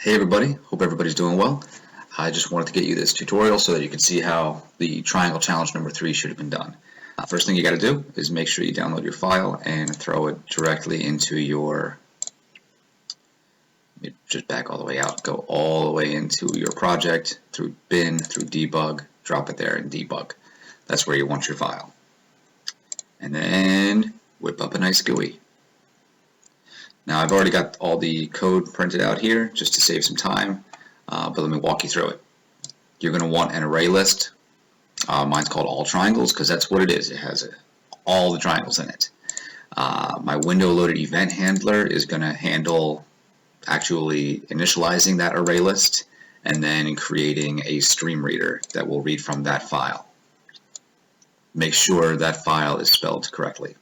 Hey everybody, hope everybody's doing well. I just wanted to get you this tutorial so that you can see how the triangle challenge number 3 should have been done. First thing you got to do is make sure you download your file and throw it directly into your, let me just back all the way out, go all the way into your project, through bin, through debug, drop it there and debug. That's where you want your file. And then whip up a nice GUI. Now I've already got all the code printed out here just to save some time, but let me walk you through it. You're going to want an array list. Mine's called all triangles because that's what it is. It has all the triangles in it. My window loaded event handler is going to handle actually initializing that array list and then creating a stream reader that will read from that file. Make sure that file is spelled correctly.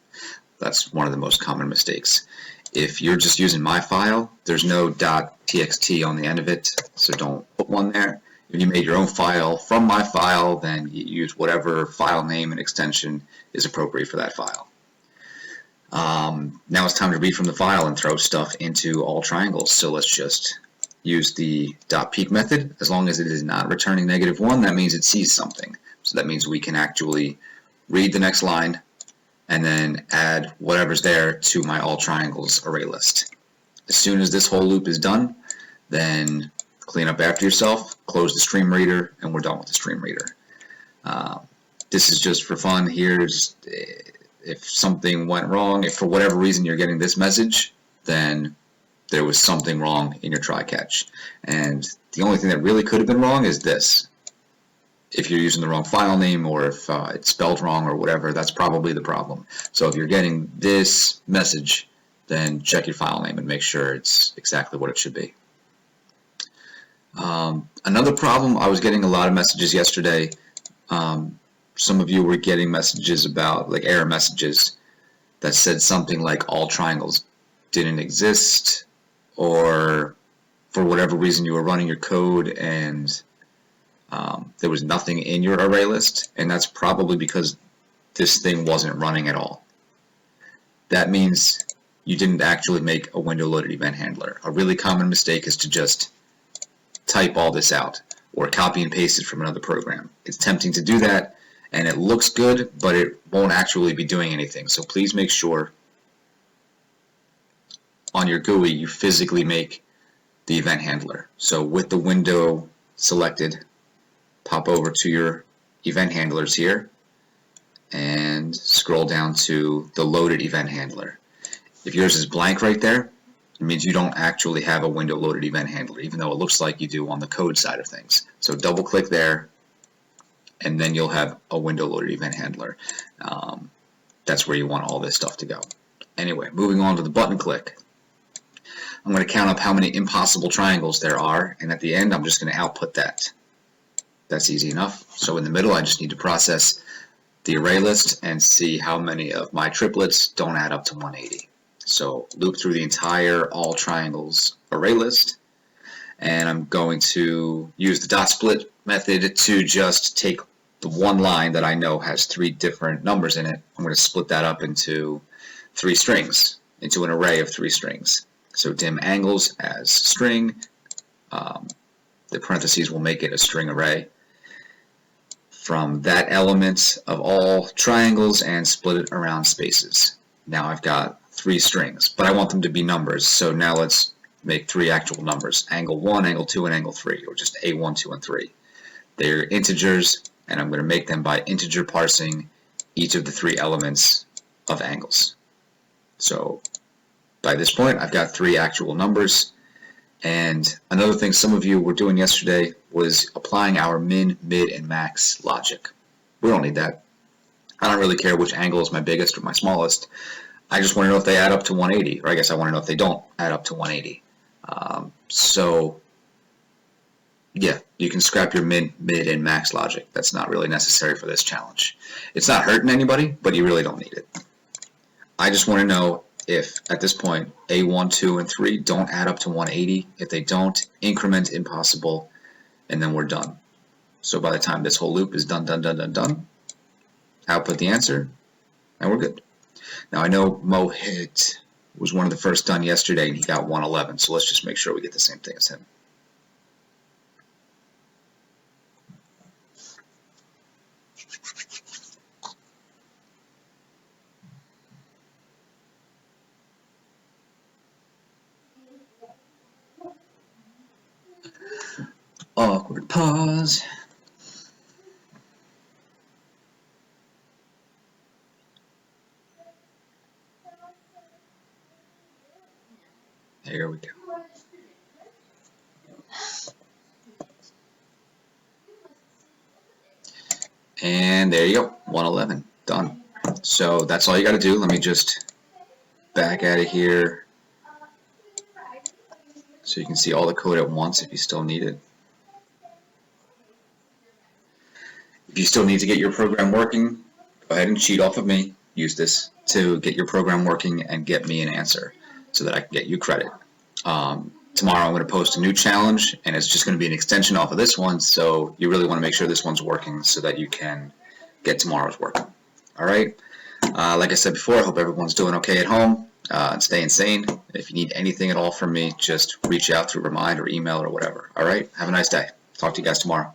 That's one of the most common mistakes. If you're just using my file, there's no .txt on the end of it, so don't put one there. If you made your own file from my file, then you use whatever file name and extension is appropriate for that file. Now it's time to read from the file and throw stuff into all triangles. So let's just use the .peek method. As long as it is not returning -1, that means it sees something. So that means we can actually read the next line and then add whatever's there to my all triangles array list. As soon as this whole loop is done, then clean up after yourself, close the stream reader, and we're done with the stream reader. This is just for fun. Here's if something went wrong, if for whatever reason you're getting this message, then there was something wrong in your try catch. And the only thing that really could have been wrong is this. If you're using the wrong file name or if it's spelled wrong or whatever, that's probably the problem. So if you're getting this message, then check your file name and make sure it's exactly what it should be. Another problem, I was getting a lot of messages yesterday. Some of you were getting messages about, like error messages, that said something like all triangles didn't exist, or for whatever reason you were running your code and there was nothing in your array list, and that's probably because this thing wasn't running at all. That means you didn't actually make a window loaded event handler. A really common mistake is to just type all this out or copy and paste it from another program. It's tempting to do that and it looks good, but it won't actually be doing anything. So please make sure on your GUI you physically make the event handler. So with the window selected, pop over to your event handlers here and scroll down to the loaded event handler. If yours is blank right there, it means you don't actually have a window loaded event handler, even though it looks like you do on the code side of things. So double click there and then you'll have a window loaded event handler. That's where you want all this stuff to go. Anyway, moving on to the button click. I'm going to count up how many impossible triangles there are, and at the end I'm just going to output that. That's easy enough. So in the middle I just need to process the array list and see how many of my triplets don't add up to 180. So loop through the entire all triangles array list, and I'm going to use the dot split method to just take the one line that I know has 3 different numbers in it. I'm going to split that up into 3 strings, into an array of 3 strings. So dim angles as string, the parentheses will make it a string array from that element of all triangles and split it around spaces. Now I've got 3 strings, but I want them to be numbers, so now let's make 3 actual numbers, angle 1, angle 2, and angle 3, or just A1, 2, and 3. They're integers, and I'm going to make them by integer parsing each of the 3 elements of angles. So by this point I've got 3 actual numbers. And another thing some of you were doing yesterday was applying our min, mid, and max logic. We don't need that. I don't really care which angle is my biggest or my smallest. I just want to know if they add up to 180, or I guess I want to know if they don't add up to 180. So yeah, you can scrap your min, mid, and max logic. That's not really necessary for this challenge. It's not hurting anybody, but you really don't need it. I just want to know if at this point A1, 2, and 3 don't add up to 180. If they don't, increment impossible, and then we're done. So by the time this whole loop is done, output the answer, and we're good. Now I know Mohit was one of the first done yesterday and he got 111, so let's just make sure we get the same thing as him. Awkward pause. There we go. And there you go, 111, done. So that's all you got to do. Let me just back out of here so you can see all the code at once if you still need it. If you still need to get your program working, go ahead and cheat off of me. Use this to get your program working and get me an answer so that I can get you credit. Tomorrow I'm going to post a new challenge, and it's just going to be an extension off of this one, so you really want to make sure this one's working so that you can get tomorrow's work. All right? Like I said before, I hope everyone's doing okay at home and staying sane. If you need anything at all from me, just reach out through Remind or email or whatever. All right? Have a nice day. Talk to you guys tomorrow.